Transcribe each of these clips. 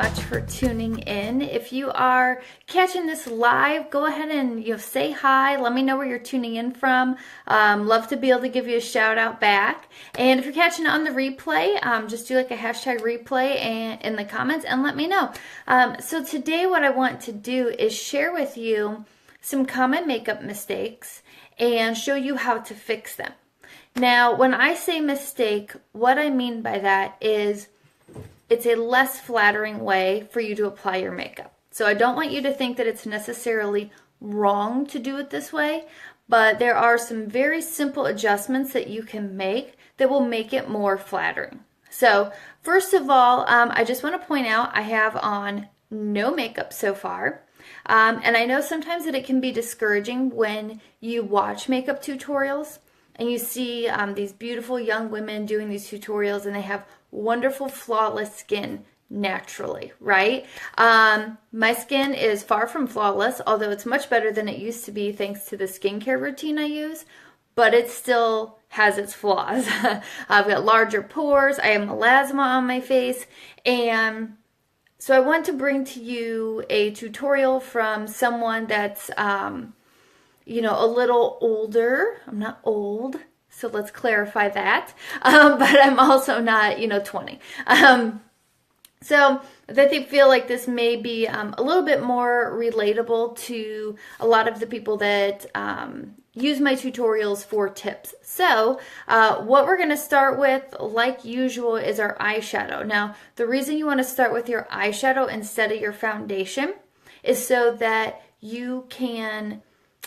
much for tuning in. If you are catching this live, go ahead and say hi. Let me know where you're tuning in from. Love to be able to give you a shout out back. And if you're catching it on the replay, just do like a hashtag replay and in the comments and let me know. So today what I want to do is share with you some common makeup mistakes and show you how to fix them. Now, when I say mistake, what I mean by that is it's a less flattering way for you to apply your makeup. So I don't want you to think that it's necessarily wrong to do it this way, but there are some very simple adjustments that you can make that will make it more flattering. So first of all, I just want to point out I have on no makeup so far. And I know sometimes that it can be discouraging when you watch makeup tutorials and you see these beautiful young women doing these tutorials and they have wonderful, flawless skin naturally, right? My skin is far from flawless, although it's much better than it used to be thanks to the skincare routine I use, but it still has its flaws. I've got larger pores, I have melasma on my face, and so I want to bring to you a tutorial from someone that's, a little older. I'm not old. So let's clarify that. But I'm also not, 20. So that they feel like this may be a little bit more relatable to a lot of the people that use my tutorials for tips. So what we're going to start with, like usual, is our eyeshadow. Now, the reason you want to start with your eyeshadow instead of your foundation is so that you can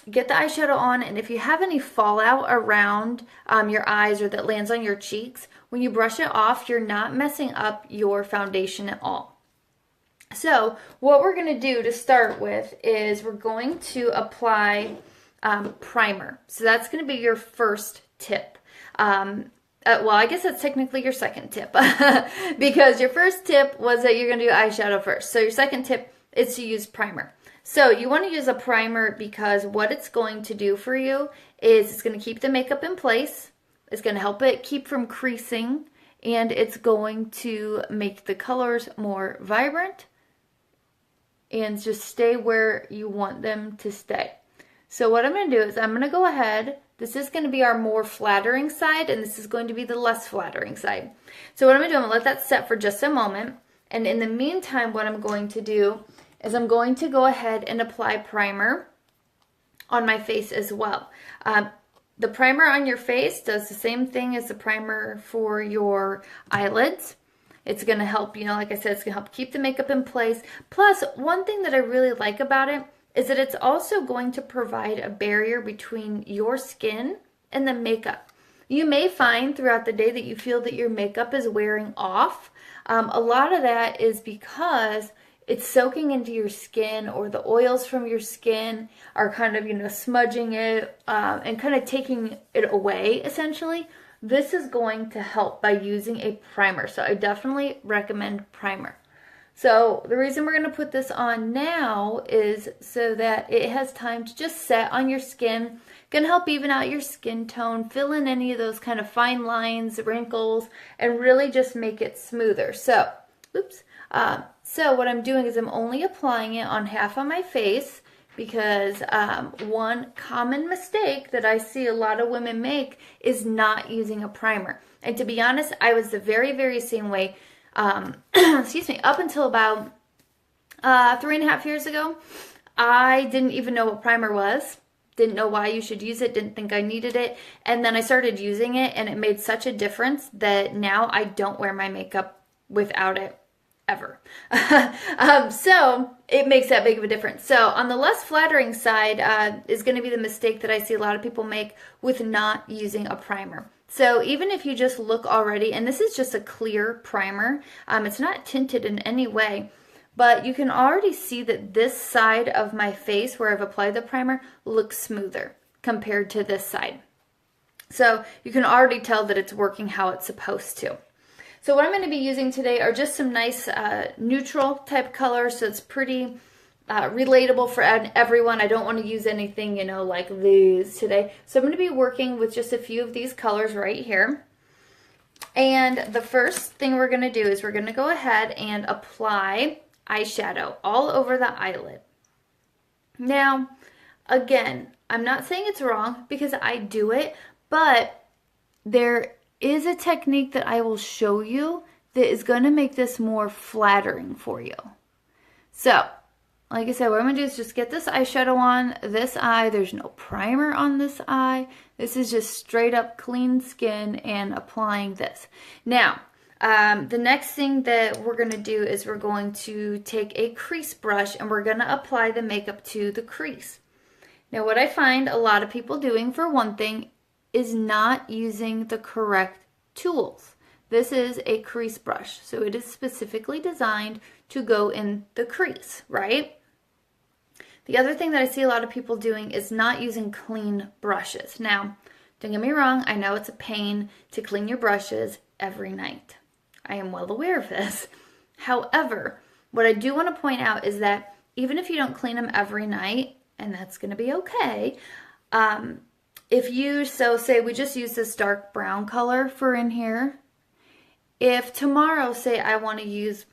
get the eyeshadow on, and if you have any fallout around your eyes or that lands on your cheeks, when you brush it off, you're not messing up your foundation at all. So what we're going to do to start with is we're going to apply primer. So that's going to be your first tip. Well, I guess that's technically your second tip because your first tip was that you're going to do eyeshadow first. So your second tip is to use primer. So you want to use a primer because what it's going to do for you is it's going to keep the makeup in place, it's going to help it keep from creasing, and it's going to make the colors more vibrant and just stay where you want them to stay. So what I'm going to do is I'm going to go ahead, this is going to be our more flattering side, and this is going to be the less flattering side. So what I'm going to do, I'm going to let that set for just a moment, and in the meantime what I'm going to do is I'm going to go ahead and apply primer on my face as well. The primer on your face does the same thing as the primer for your eyelids. It's going to help, like I said, it's going to help keep the makeup in place. Plus, one thing that I really like about it is that it's also going to provide a barrier between your skin and the makeup. You may find throughout the day that you feel that your makeup is wearing off. A lot of that is because it's soaking into your skin, or the oils from your skin are kind of, smudging it and kind of taking it away, essentially. This is going to help by using a primer. So I definitely recommend primer. So the reason we're going to put this on now is so that it has time to just set on your skin. Going to help even out your skin tone, fill in any of those kind of fine lines, wrinkles, and really just make it smoother. So, oops. So what I'm doing is I'm only applying it on half of my face because one common mistake that I see a lot of women make is not using a primer. And to be honest, I was the very, very same way, excuse me, up until about 3.5 years ago. I didn't even know what primer was. Didn't know why you should use it, didn't think I needed it. And then I started using it and it made such a difference that now I don't wear my makeup without it. Ever. So it makes that big of a difference. So on the less flattering side is going to be the mistake that I see a lot of people make with not using a primer. So even if you just look already, and this is just a clear primer, it's not tinted in any way, but you can already see that this side of my face where I've applied the primer looks smoother compared to this side. So you can already tell that it's working how it's supposed to. So what I'm going to be using today are just some nice neutral type colors, so it's pretty relatable for everyone. I don't want to use anything, like these today. So I'm going to be working with just a few of these colors right here. And the first thing we're going to do is we're going to go ahead and apply eyeshadow all over the eyelid. Now, again, I'm not saying it's wrong because I do it, but there is a technique that I will show you that is going to make this more flattering for you. So, like I said, what I'm going to do is just get this eyeshadow on this eye. There's no primer on this eye. This is just straight up clean skin and applying this. Now, the next thing that we're going to do is we're going to take a crease brush and we're going to apply the makeup to the crease. Now, what I find a lot of people doing, for one thing, is not using the correct tools. This is a crease brush, so it is specifically designed to go in the crease, right? The other thing that I see a lot of people doing is not using clean brushes. Now, don't get me wrong, I know it's a pain to clean your brushes every night. I am well aware of this. However, what I do want to point out is that even if you don't clean them every night, and that's going to be okay, if you, so say we just use this dark brown color for in here, if tomorrow, say I want to use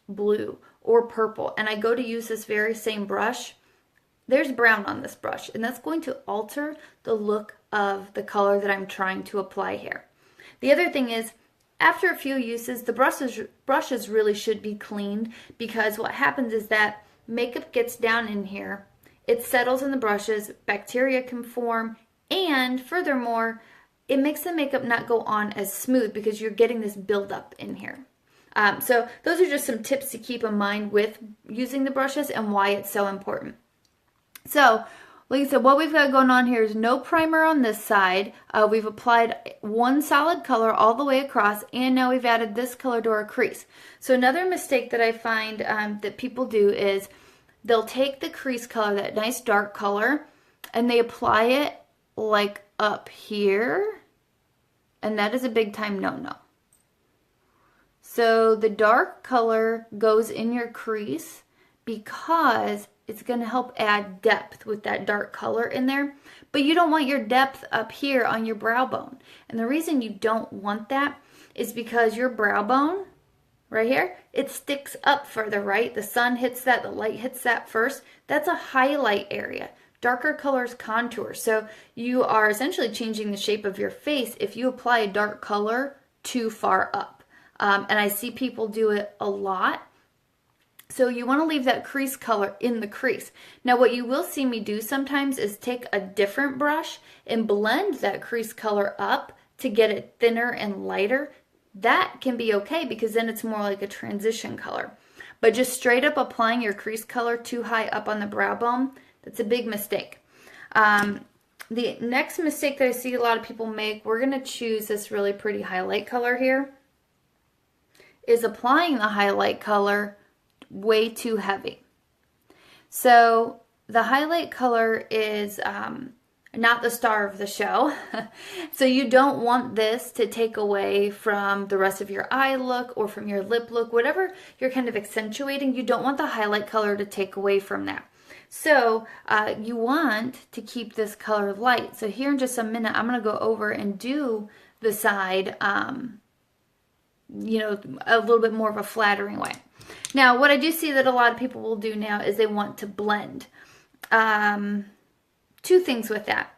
blue or purple, and I go to use this very same brush, there's brown on this brush, and that's going to alter the look of the color that I'm trying to apply here. The other thing is, after a few uses, the brushes really should be cleaned, because what happens is that makeup gets down in here, it settles in the brushes, bacteria can form, and furthermore, it makes the makeup not go on as smooth because you're getting this buildup in here. So those are just some tips to keep in mind with using the brushes and why it's so important. So, like I said, what we've got going on here is no primer on this side. We've applied one solid color all the way across, and now we've added this color to our crease. So another mistake that I find that people do is they'll take the crease color, that nice dark color, and they apply it like up here, and that is a big time no-no. So the dark color goes in your crease because it's going to help add depth with that dark color in there. But you don't want your depth up here on your brow bone. And the reason you don't want that is because your brow bone, right here, it sticks up further, right? The sun hits that, the light hits that first. That's a highlight area. Darker colors contour. So you are essentially changing the shape of your face if you apply a dark color too far up. And I see people do it a lot. So you want to leave that crease color in the crease. Now what you will see me do sometimes is take a different brush and blend that crease color up to get it thinner and lighter. That can be okay because then it's more like a transition color. But just straight up applying your crease color too high up on the brow bone, that's a big mistake. The next mistake that I see a lot of people make, we're going to choose this really pretty highlight color here, is applying the highlight color way too heavy. So the highlight color is not the star of the show. So you don't want this to take away from the rest of your eye look or from your lip look, whatever you're kind of accentuating, you don't want the highlight color to take away from that. So you want to keep this color light. So here in just a minute, I'm going to go over and do the side, you know, a little bit more of a flattering way. Now, what I do see that a lot of people will do now is they want to blend. Two things with that.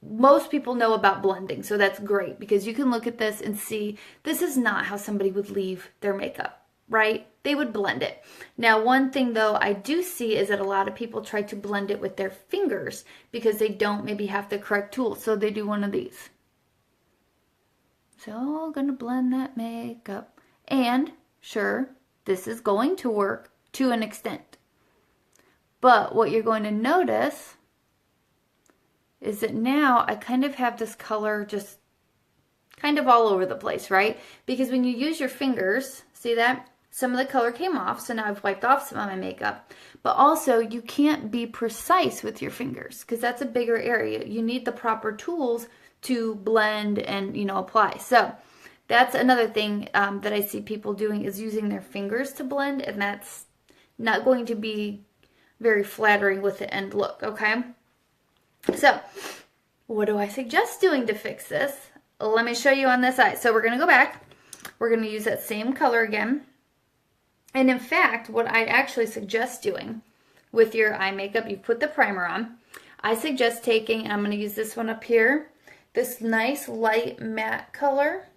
Most people know about blending, so that's great because you can look at this and see this is not how somebody would leave their makeup, right? They would blend it. Now, one thing though I do see is that a lot of people try to blend it with their fingers because they don't maybe have the correct tool, so they do one of these. So I'm going to blend that makeup. And sure, this is going to work to an extent. But what you're going to notice is that now I kind of have this color just kind of all over the place, right? Because when you use your fingers, see that? Some of the color came off, so now I've wiped off some of my makeup. But also, you can't be precise with your fingers because that's a bigger area. You need the proper tools to blend and, you know, apply. So that's another thing that I see people doing is using their fingers to blend, and that's not going to be very flattering with the end look, okay? So what do I suggest doing to fix this? Let me show you on this eye. So we're going to go back. We're going to use that same color again. And in fact, what I actually suggest doing with your eye makeup, you put the primer on, I suggest taking, and I'm going to use this one up here, this nice light matte color,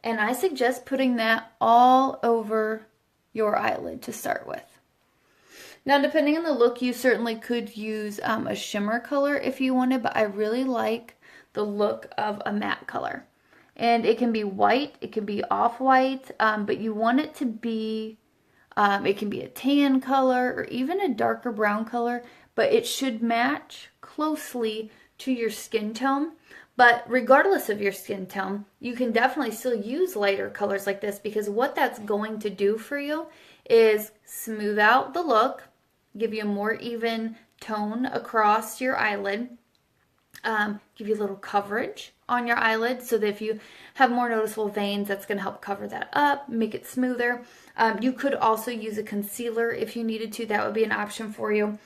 and I suggest putting that all over your eyelid to start with. Now, depending on the look, you certainly could use a shimmer color if you wanted, but I really like the look of a matte color. And it can be white, it can be off-white, but you want it to be, it can be a tan color or even a darker brown color, but it should match closely to your skin tone. But regardless of your skin tone, you can definitely still use lighter colors like this, because what that's going to do for you is smooth out the look, give you a more even tone across your eyelid, give you a little coverage on your eyelid so that if you have more noticeable veins, that's going to help cover that up, make it smoother. You could also use a concealer if you needed to. That would be an option for you.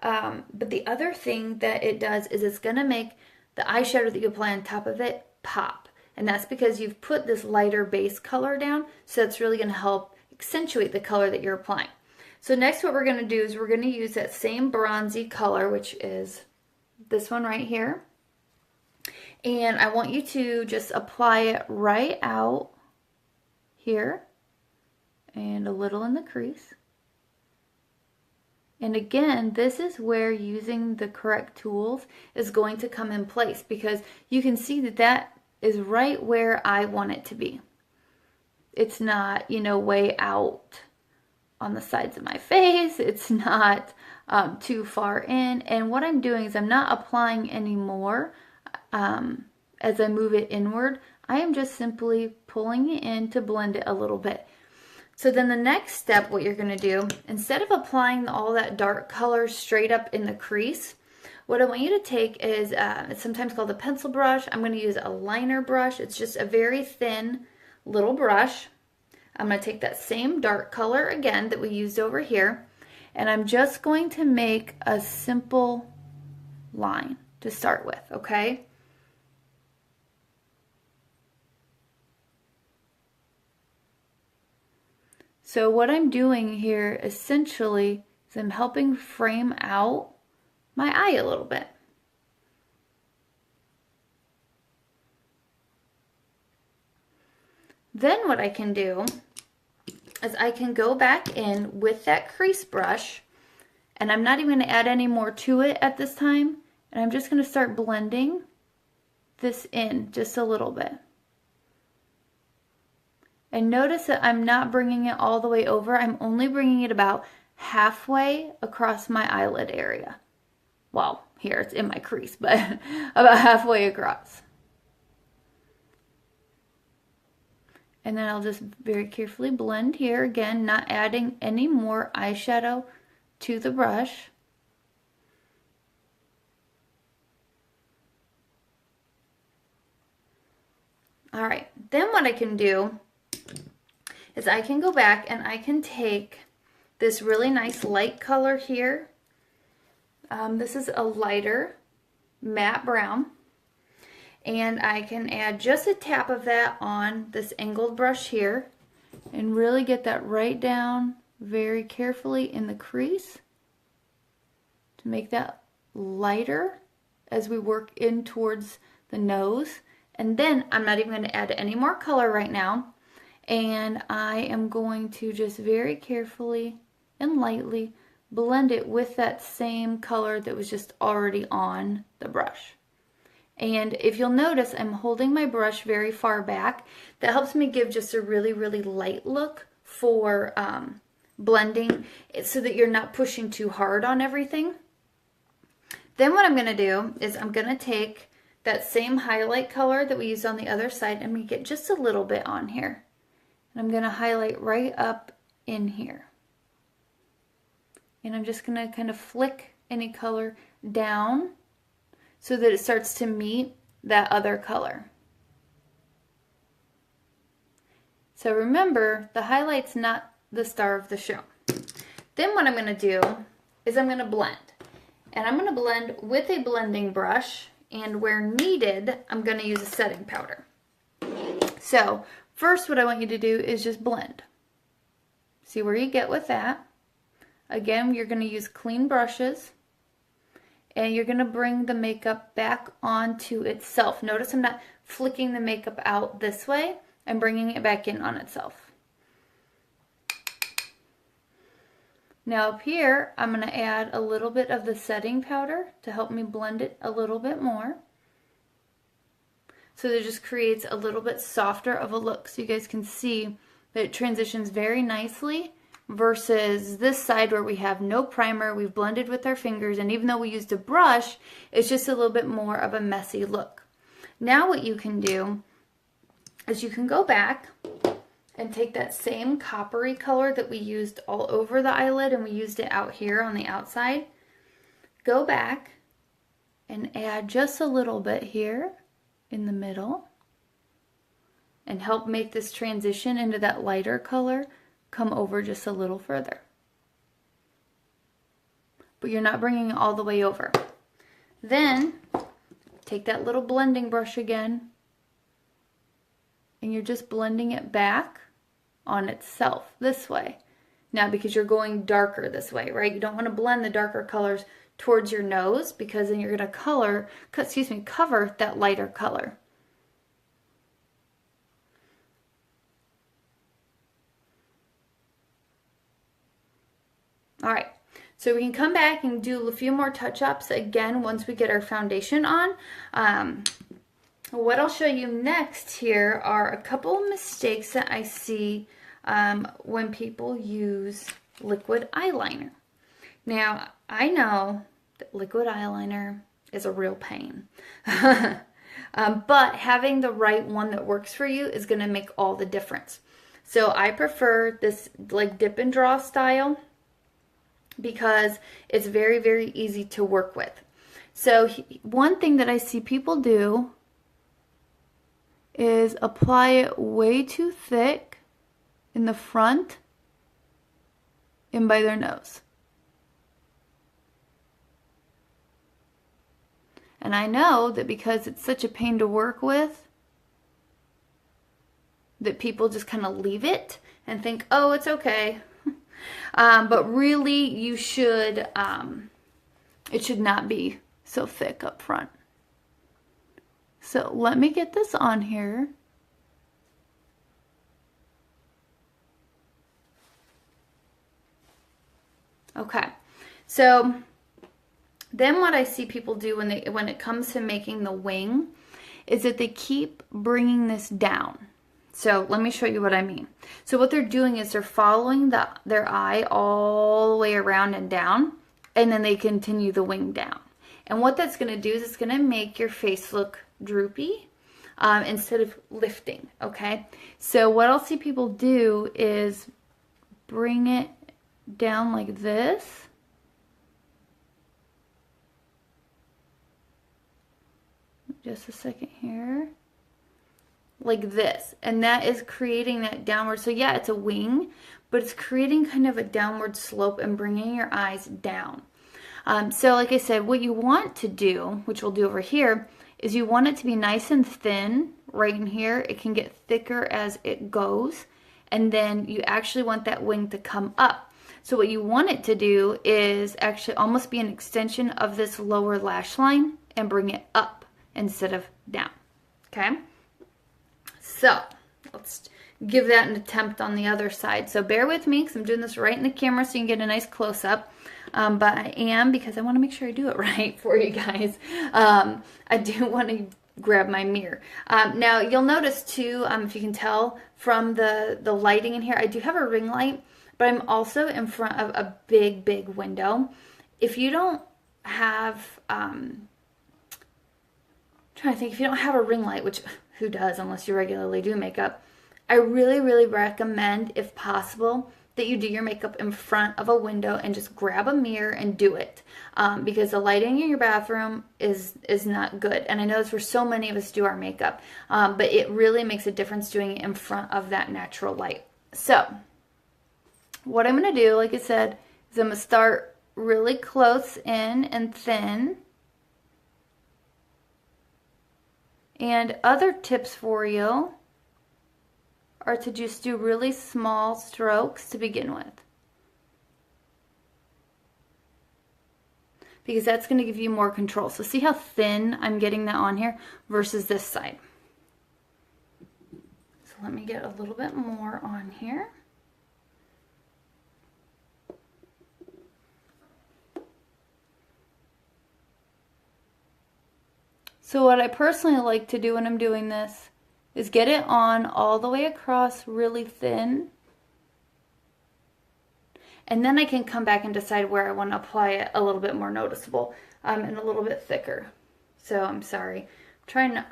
But the other thing that it does is it's going to make the eyeshadow that you apply on top of it pop. And that's because you've put this lighter base color down, so it's really going to help accentuate the color that you're applying. So next what we're going to do is we're going to use that same bronzy color, which is this one right here. And I want you to just apply it right out here and a little in the crease. And again, this is where using the correct tools is going to come in place, because you can see that that is right where I want it to be. It's not, you know, way out on the sides of my face. It's not too far in. And what I'm doing is I'm not applying any more as I move it inward. I am just simply pulling it in to blend it a little bit. So then the next step, what you're going to do, instead of applying all that dark color straight up in the crease, what I want you to take is, it's sometimes called a pencil brush. I'm going to use a liner brush. It's just a very thin little brush. I'm going to take that same dark color again that we used over here, and I'm just going to make a simple line to start with, okay? So what I'm doing here essentially is I'm helping frame out my eye a little bit. Then what I can do is I can go back in with that crease brush, and I'm not even going to add any more to it at this time, and I'm just going to start blending this in just a little bit. And notice that I'm not bringing it all the way over. I'm only bringing it about halfway across my eyelid area. Well, here it's in my crease, but about halfway across. And then I'll just very carefully blend here. Again, not adding any more eyeshadow to the brush. All right, then what I can do is I can go back and I can take this really nice light color here. This is a lighter matte brown, and I can add just a tap of that on this angled brush here and really get that right down very carefully in the crease to make that lighter as we work in towards the nose. And then I'm not even going to add any more color right now. And I am going to just very carefully and lightly blend it with that same color that was just already on the brush. And if you'll notice, I'm holding my brush very far back. That helps me give just a really, really light look for blending, so that you're not pushing too hard on everything. Then what I'm going to do is I'm going to take that same highlight color that we used on the other side, and we get just a little bit on here. And I'm going to highlight right up in here. And I'm just going to kind of flick any color down so that it starts to meet that other color. So remember, the highlight's not the star of the show. Then what I'm going to do is I'm going to blend. And I'm going to blend with a blending brush, and where needed, I'm going to use a setting powder. So first, what I want you to do is just blend. See where you get with that. Again, you're going to use clean brushes, and you're going to bring the makeup back onto itself. Notice I'm not flicking the makeup out this way. I'm bringing it back in on itself. Now up here, I'm going to add a little bit of the setting powder to help me blend it a little bit more. So that it just creates a little bit softer of a look. So you guys can see that it transitions very nicely versus this side where we have no primer, we've blended with our fingers, and even though we used a brush, it's just a little bit more of a messy look. Now what you can do is you can go back and take that same coppery color that we used all over the eyelid, and we used it out here on the outside. Go back and add just a little bit here in the middle and help make this transition into that lighter color come over just a little further. But you're not bringing it all the way over. Then take that little blending brush again, and you're just blending it back on itself this way. Now, because you're going darker this way, right? You don't want to blend the darker colors towards your nose, because then you're going to cover that lighter color. All right, so we can come back and do a few more touch-ups again once we get our foundation on. What I'll show you next here are a couple of mistakes that I see when people use liquid eyeliner. Now, I know that liquid eyeliner is a real pain. But having the right one that works for you is going to make all the difference. So I prefer this like dip and draw style, because it's very, very easy to work with. So one thing that I see people do is apply it way too thick in the front and by their nose. And I know that because it's such a pain to work with, that people just kind of leave it and think, oh, it's okay. But really, you should, it should not be so thick up front. So let me get this on here. Okay, so then what I see people do when it comes to making the wing is that they keep bringing this down. So let me show you what I mean. So what they're doing is they're following their eye all the way around and down, and then they continue the wing down. And what that's going to do is it's going to make your face look droopy instead of lifting, okay? So what I'll see people do is bring it down like this. Just a second here. Like this, and that is creating that downward. So yeah, it's a wing, but it's creating kind of a downward slope and bringing your eyes down. So like I said, what you want to do, which we'll do over here, is you want it to be nice and thin right in here. It can get thicker as it goes, and then you actually want that wing to come up. So what you want it to do is actually almost be an extension of this lower lash line and bring it up instead of down, okay? So let's give that an attempt on the other side. So bear with me because I'm doing this right in the camera so you can get a nice close-up. But I am, because I want to make sure I do it right for you guys, I do want to grab my mirror. Now you'll notice too, if you can tell from the lighting in here, I do have a ring light, but I'm also in front of a big, big window. If you don't have, trying to think, if you don't have a ring light, which who does unless you regularly do makeup, I really, really recommend, if possible, that you do your makeup in front of a window and just grab a mirror and do it. Because the lighting in your bathroom is not good. And I know that's where so many of us do our makeup. But it really makes a difference doing it in front of that natural light. So, what I'm going to do, like I said, is I'm going to start really close in and thin. And other tips for you are to just do really small strokes to begin with. Because that's going to give you more control. So see how thin I'm getting that on here versus this side. So let me get a little bit more on here. So what I personally like to do when I'm doing this is get it on all the way across really thin. And then I can come back and decide where I want to apply it a little bit more noticeable and a little bit thicker. So I'm sorry. I'm trying to...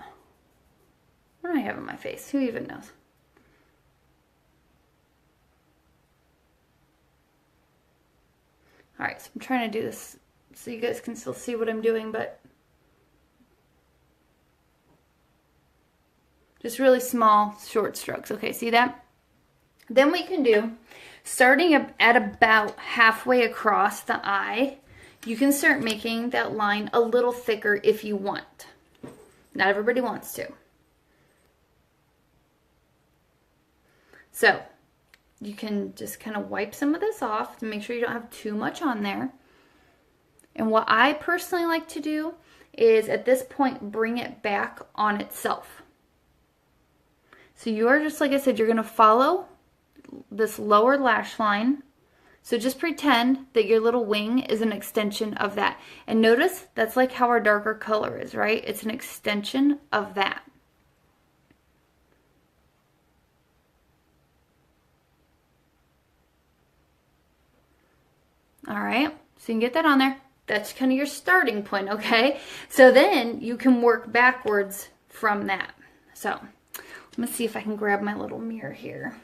What do I have on my face? Who even knows? Alright, so I'm trying to do this so you guys can still see what I'm doing, but just really small, short strokes. Okay, see that? Then we can do, starting at about halfway across the eye, you can start making that line a little thicker if you want. Not everybody wants to. So, you can just kind of wipe some of this off to make sure you don't have too much on there. And what I personally like to do is at this point bring it back on itself. So you are just, like I said, you're going to follow this lower lash line. So just pretend that your little wing is an extension of that. And notice that's like how our darker color is, right? It's an extension of that. All right, so you can get that on there. That's kind of your starting point, okay? So then you can work backwards from that. So let me see if I can grab my little mirror here.